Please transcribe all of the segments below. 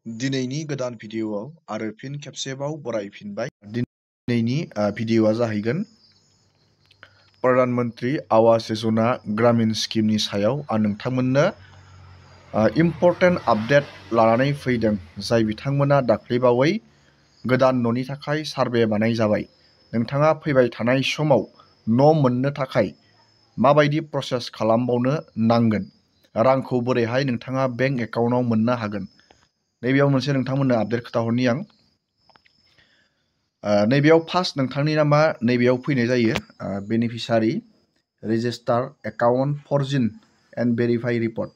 दिनैनि गोदान भिडिअआव आरो फिन खेबसेबाव बरायफिनबाय। दिनैनि भिडिअआ जाहैगोन प्रधान मन्त्रि आवास योजना ग्रामीण स्किमनि सायाव आं नोंथांमोननो इम्पर्टेन्ट आपडेट लानानै फैदों। जाय बिथांमोना दाख्लैबावै गोदान न'नि थाखाय सार्भे बानाय जाबाय। नोंथाङा फैबाय थानाय समाव न' मोननो थाखाय माबायदि प्रसेस खालामबावनो नांगोन, रांखौ बोरैहाय नोंथाङा बेंक एकाउन्टआव मोननो हागोन, नैबेयाव मोनसे नोंथांमोननो आपडेट खोथाहरनि आं। नैबेयाव फार्स्ट नोंथांनि नामा नैबेयाव फैनाय जायो बेनिफिसारि रेजिस्टार एकाउन्ट फरजिन एन्ड भेरिफाइ रिपर्ट।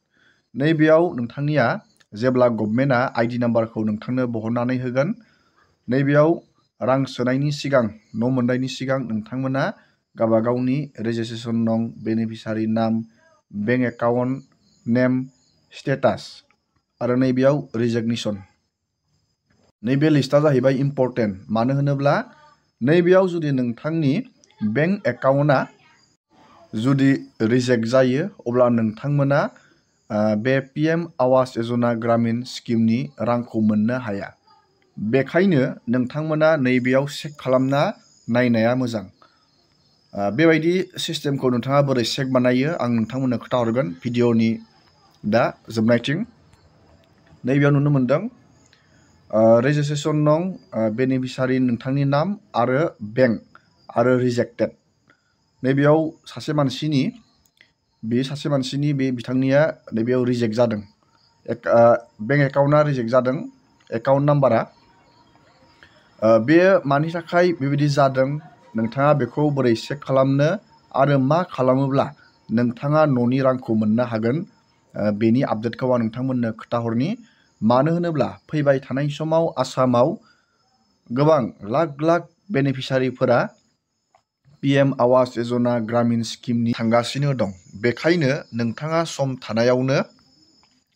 नैबेयाव नोंथांनिया जेब्ला गभर्नमेन्टआ आइडि नाम्बारखौ नोंथांनो बहननानै होगोन, नैबेयाव रां सोनायनि सिगां न' मोननायनि सिगां नोंथांमोना गावबागावनि रेजिस्ट्रेसन नं, बेनिफिसारि नाम, बेंक एकाउन्ट नेम, स्टेटास आरो नैबेयाव रिजेगनिसन। नैबे लिस्टआ जाहैबाय इम्पर्टेन्ट। मानो होनोब्ला नैबेयाव जुदि नोंथांनि बेंक एकाउन्टआ जुदि रिजेक्ट जायो अब्ला नोंथांमोना बे PM आवास योजना ग्रामीण स्किमनि रांखौ मोननो हाया। बेखायनो नोंथांमोना नैबेयाव चेक खालामना नायनाया मोजां। बेबायदि सिस्टेमखौ नोंथाङा बोरै चेक बानायो आं नोंथांमोननो खोन्थाहरगोन भिडिअनि दा जोबनायथिं। नैबेयाव नुनो मोनदों रेजिस्ट्रेसन नं, बेनिफिसारि नोंथांनि नाम आरो बेंक आरो रिजेक्टेड। नैबेयाव सासे मानसिनि बे बिथांनिया नैबेयाव रिजेक्ट जादों। बेंक एकाउन्टआ रिजेक्ट जादों, एकाउन्ट नाम्बारा। बेयो मानि थाखाय बेबायदि जादों, नोंथाङा बेखौ बोरै चेक खालामनो आरो मा खालामोब्ला नोंथाङा न'नि रांखौ मोननो हागोन, बेनि आपडेटखौ आं नोंथांमोननो खोन्थाहरनि। मानो होनोब्ला फैबाय थानाय समाव आसामाव गोबां लाख लाख बेनिफिसारिफोरा PM आवास योजना ग्रामीण स्किमनि थांगासिनो दं। बेखायनो नोंथाङा सम थानायावनो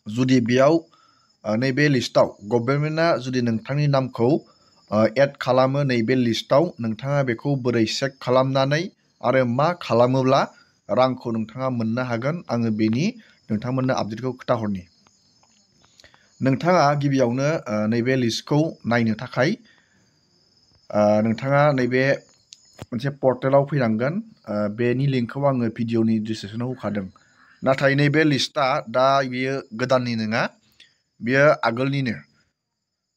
जुदि बेयाव नैबे लिस्टआव गभर्नमेन्टआ जुदि नोंथांनि नामखौ एड खालामो नैबे लिस्टआव, नोंथाङा बेखौ बोरै चेक खालामनानै आरो मा खालामोब्ला रांखौ नोंथाङा मोननो हागोन, आङो बेनि नोंथांमोननो आपडेटखौ खोन्थाहरनि। नोंथाङा गिबियावनो नैबे लिस्टखौ नायनो थाखाय नोंथाङा नैबे मोनसे पर्टेलाव फैनांगोन। बेनि लिंकखौ आङो भिडिअनि डिसक्रिपसनाव होखादों। नाथाय नैबे लिस्टआ दा बियो गोदाननि नङा, बियो आगोलनिनो।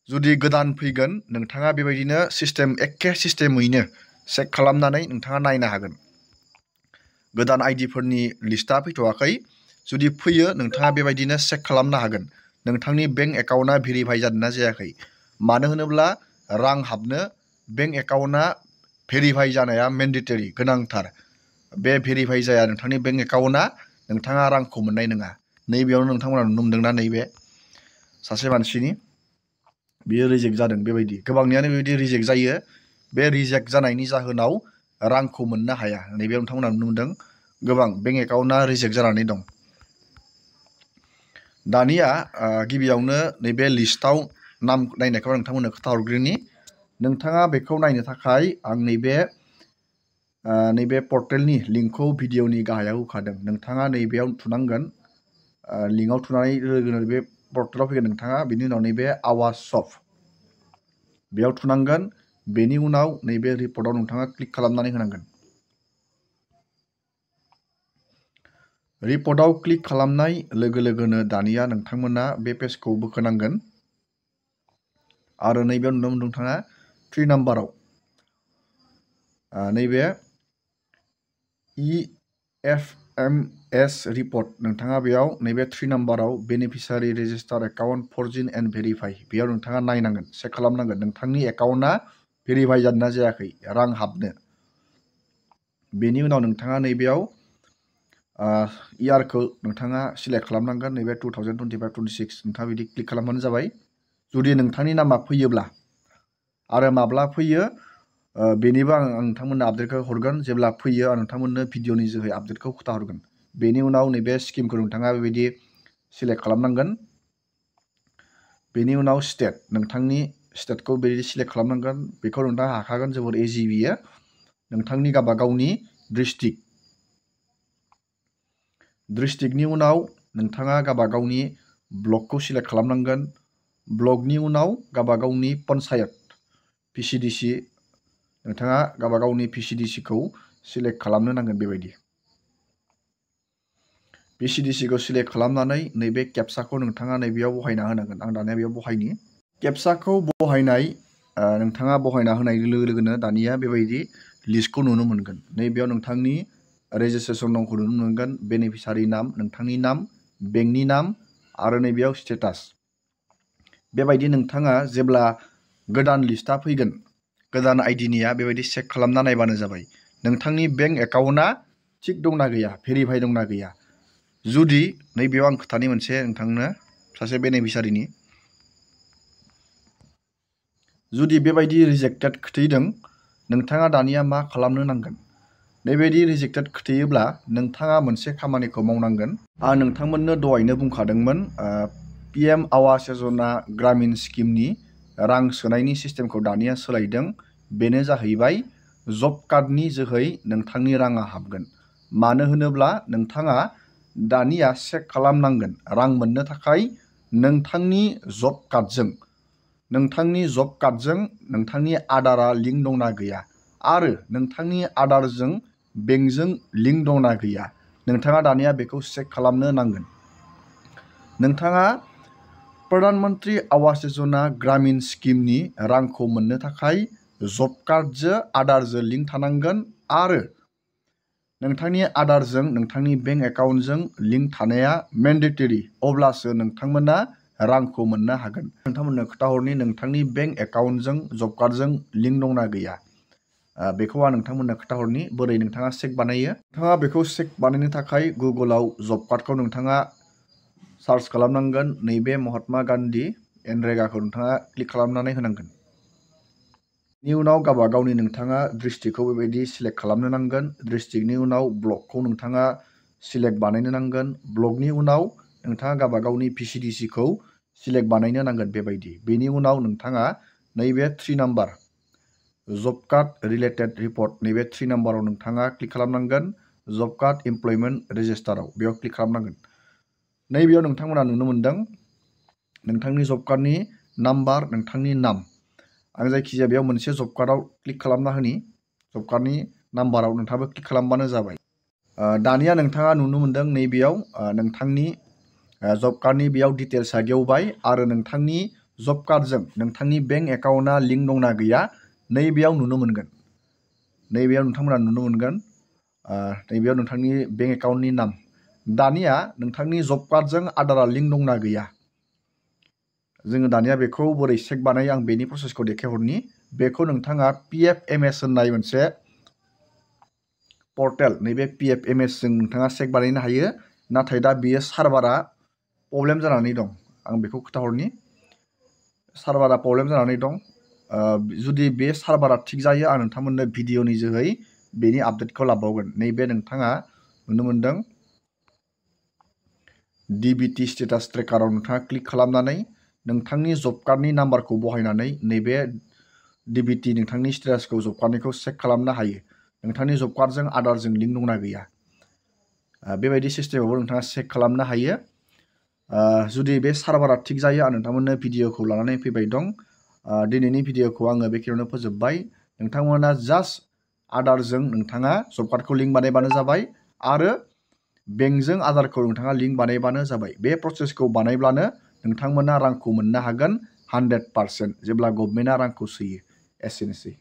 जुदि गोदान फैगोन नोंथाङा बेबायदिनो एखे सिस्टेमैनो चेक खालामनानै नोंथाङा नायनो हागोन। गोदान आइडिफोरनि लिस्टआ फैथ'वाखै। जुदि फैयो नोंथाङा बेबायदिनो चेक खालामनो हागोन नोंथांनि बेंक एकाउन्टआ भेरिफाइ जादोंना जायाखै। मानो होनोब्ला रां हाबनो बेंक एकाउन्टआ भेरिफाइ जानाया मेन्डेटरि, गोनांथार। बे भेरिफाइ जाया नोंथांनि बेंक एकाउन्टआ, नोंथाङा रांखौ मोननाय नङा। नैबेयावनो नोंथांमोना नुनो मोनदोंना, नैबे सासे मानसिनि बेयो रिजेक्ट जादों। बेबायदि गोबांनियानो बेबायदि रिजेक्ट जायो। बे रिजेक्ट जानायनि जाहोनाव रांखौ मोननो हाया। नैबेयाव नोंथांमोना नुनो मोनदों गोबां बेंक एकाउन्टआ रिजेक्ट जानानै दं। दानिया गिबियावनो नैबे लिस्टआव नाम नायनायखौ आं नोंथांमोननो खोन्थाहरग्रोनि। नोंथाङा बेखौ नायनो थाखाय आं नैबे पर्टेलनि लिंकखौ भिडिअनि गाहायाव होखादों। नोंथाङा नैबेयाव थुनांगोन। लिंकआव थुनानै लोगो बे पर्टेलाव फैगोन नोंथाङा। बेनि उनाव नैबे आवास शप बेयाव थुनांगोन। बेनि उनाव नैबे रिपर्टआव नोंथाङा क्लिक खालामनानै होनांगोन। रिपर्टआव क्लिक खालामनाय लोगो लोगोनो दानिया नोंथांमोना बे पेजखौ बोखोनांगोन। आरो नैबेयाव नुनो मोनदों नोंथाङा 3 नाम्बाराव नैबे EFMS रिपर्ट, नोंथाङा बेयाव नैबे 3 नाम्बाराव बेनिफिसारि रेजिस्टार एकाउन्ट फरजिन एन्ड भेरिफाइ, बेयाव नोंथाङा नायनांगोन, चेक खालामनांगोन नोंथांनि एकाउन्टआ भेरिफाइ जादोंना जायाखै रां हाबनो। बेनि उनाव नोंथाङा नैबेयाव इयारखौ नोंथाङा सिलेक्ट खालामनांगोन। नैबे 2025-26 नोंथाङा बिदि क्लिक खालामबानो जाबाय। जुदि नोंथांनि नामा फैयोब्ला आरो माब्ला फैयो बेनिबो आं नोंथांमोननो आपडेटखौ हरगोन। जेब्ला फैयो आं नोंथांमोननो भिडिअनि जोहै आपडेटखौ खोन्थाहरगोन। बेनि उनाव नैबे स्किमखौ नोंथाङा बेबायदि सिलेक्ट खालामनांगोन। बेनि उनाव स्टेट, नोंथांनि स्टेटखौ बेबायदि सिलेक्ट खालामनांगोन। बेखौ नोंथाङा हाखागोन, जोबोर इजि बियो। नोंथांनि गावबागावनि डिस्ट्रिक्टनि उनाव नोंथाङा गावबागावनि ब्लकखौ सिलेक्ट खालामनांगोन। ब्लकनि उनाव गावबागावनि पन्सायत PCDC नोंथाङा गावबागावनि PCDC-खौ सिलेक्ट खालामनो नांगोन। बेबायदि PCDC-खौ सिलेक्ट खालामनानै नैबे केप्साखौ नोंथाङा नैबेयाव बहायना होनांगोन। आं दानिया बेयाव बहायनि केप्साखौ बहायनाय नोंथाङा बहायना होनाय लोगो लोगोनो दानिया बेबायदि लिस्टखौ नुनो मोनगोन। नैबेयाव नोंथांनि रेजिस्ट्रेसन नंखौ नुनो मोनगोन, बेनिफिसारि नाम, नोंथांनि नाम, बेंकनि नाम आरो नैबेयाव स्टेटास। बेबायदि नोंथाङा जेब्ला गोदान लिस्टआ फैगोन, गोदान आइडिनिया बेबायदि चेक खालामना नायबानो जाबाय नोंथांनि बेंक एकाउन्टआ थिग दंना गैया, भेरिफाइ दंना गैया। जुदि नैबेयाव आं खोथानि मोनसे नोंथांनो सासे बेनिफिसारिनि जुदि बेबायदि रिजेक्टेड खोथैदों, नोंथाङा दानिया मा खालामनो नांगोन? बेबायदि रिजेक्टेड खोथैयोब्ला नोंथाङा मोनसे खामानिखौ मावनांगोन। आं नोंथांमोननो दहायनो बुंखादोंमोन PM आवास यजना ग्रामीण स्किमनि रां सोनायनि सिस्टेमखौ दानिया सोलायदों। बेनो जाहैबाय जब कार्डनि जोहै नोंथांनि राङा हाबगोन। मानो होनोब्ला नोंथाङा दानिया चेक खालामनांगोन रां मोननो थाखाय नोंथांनि जब कार्डजों नोंथांनि आधारआ लिंक दंना गैया आरो नोंथांनि आधारजों बेंकजों लिंक दंना गैया। नोंथाङा दानिया बेखौ चेक खालामनो नांगोन। नोंथाङा प्रधान मन्त्रि आवास यजना ग्रामीण स्किमनि रांखौ मोननो थाखाय जब कार्डजों आधारजों लिंक थानांगोन आरो नोंथांनि आधारजों नोंथांनि बेंक एकाउन्टजों लिंक थानाया मेन्डेटरि। अब्लासो नोंथांमोना रांखौ मोननो हागोन। नोंथांमोननो खोथाहरनि नोंथांनि बेंक एकाउन्टजों जब कार्डजों लिंक दंना गैया। बेखौ आं नोंथांमोननो खोथाहरनि बोरै नोंथाङा चेक बानायो। नोंथाङा बेखौ चेक बानायनो थाखाय गुगोलाव जब कार्डखौ नोंथाङा सार्च खालामनांगोन। नैबे महात्मा गान्धी एनरेगाखौ नोंथाङा क्लिक खालामनानै होनांगोन। बेनि उनाव गावबागावनि नोंथाङा डिस्ट्रिक्टखौ बेबायदि सिलेक्ट खालामनो नांगोन। डिस्ट्रिक्टनि उनाव ब्लकखौ नोंथाङा सिलेक्ट बानायनो नांगोन। ब्लकनि उनाव नोंथाङा गावबागावनि PCDC-खौ सिलेक्ट बानायनो नांगोन बेबायदि। बेनि उनाव नोंथाङा नैबे 3 नाम्बार जब कार्ड रिलेटेड रिपर्ट नैबे 3 नाम्बाराव नोंथाङा क्लिक खालामनांगोन। जब कार्ड इमप्लयमेन्ट रेजिस्टाराव बेयाव क्लिक खालामनांगोन। नैबेयाव नोंथांमोना नुनो मोनदों नोंथांनि जब कार्डनि नाम्बार, नोंथांनि नाम। आं जायखिजाया बेयाव मोनसे जब कार्डआव क्लिक खालामना होनि। जब कार्डनि नाम्बाराव नोंथाङाबो क्लिक खालामबानो जाबाय। दानिया नोंथाङा नुनो मोनदों नैबेयाव नोंथांनि जब कार्डनि बेयाव डिटेल्सआ गेवबाय आरो नोंथांनि जब कार्डजों नोंथांनि बेंक एकाउन्टआ लिंक दंना गैया नैबेयाव नुनो मोनगोन। नैबेयाव नोंथांमोना नुनो मोनगोन नैबेयाव नोंथांनि बेंक एकाउन्टनि नाम। दानिया नोंथांनि जब कार्डजों आधारआ लिंक दंना गैया। जोङो दानिया बेखौ बोरै चेक बानायो आं बेनि प्रसेसखौ देखायहरनि। बेखौ नोंथाङा PFMS होननाय मोनसे पर्टेल, नैबे PFMS जों नोंथाङा चेक बानायनो हायो। नाथाय दा बेयो सार्भारा प्रब्लेम जानानै दं। आं बेखौ खोथाहरनि सार्भारा प्रब्लेम जानानै दं। जुदि बे सार्भारा थिग जायो आं नोंथांमोननो भिडिअनि जोहै बेनि आपडेटखौ लाबावगोन। नैबे नोंथाङा नुनो मोनदों DBT स्टेटास ट्रेकाराव नोंथाङा क्लिक खालामनानै नोंथांनि जब कार्डनि नाम्बारखौ बहायनानै नैबे DBT नोंथांनि स्टेटासखौ जब कार्डनिखौ चेक खालामनो हायो। नोंथांनि जब कार्डजों आधारजों लिंक दंना गैया। बेबायदि सिस्टेमावबो नोंथाङा चेक खालामनो हायो। जुदि बे सार्भारा थिग जायो आं नोंथांमोननो भिडिअखौ लानानै फैबाय दं। दिनैनि भिडिअखौ आङो बेखिनियावनो फोजोबबाय। नोंथांमोना जास्ट आधारजों नोंथाङा जब कार्डखौ लिंक बानायबानो जाबाय आरो बेंकजों आधारखौ नोंथाङा लिंक बानायबानो जाबाय। बे प्रसेसखौ बानायब्लानो नोंथांमोना रांखौ मोननो हागोन 100% जेब्ला गभर्नमेन्टआ रांखौ सोयो। एसेनोसै।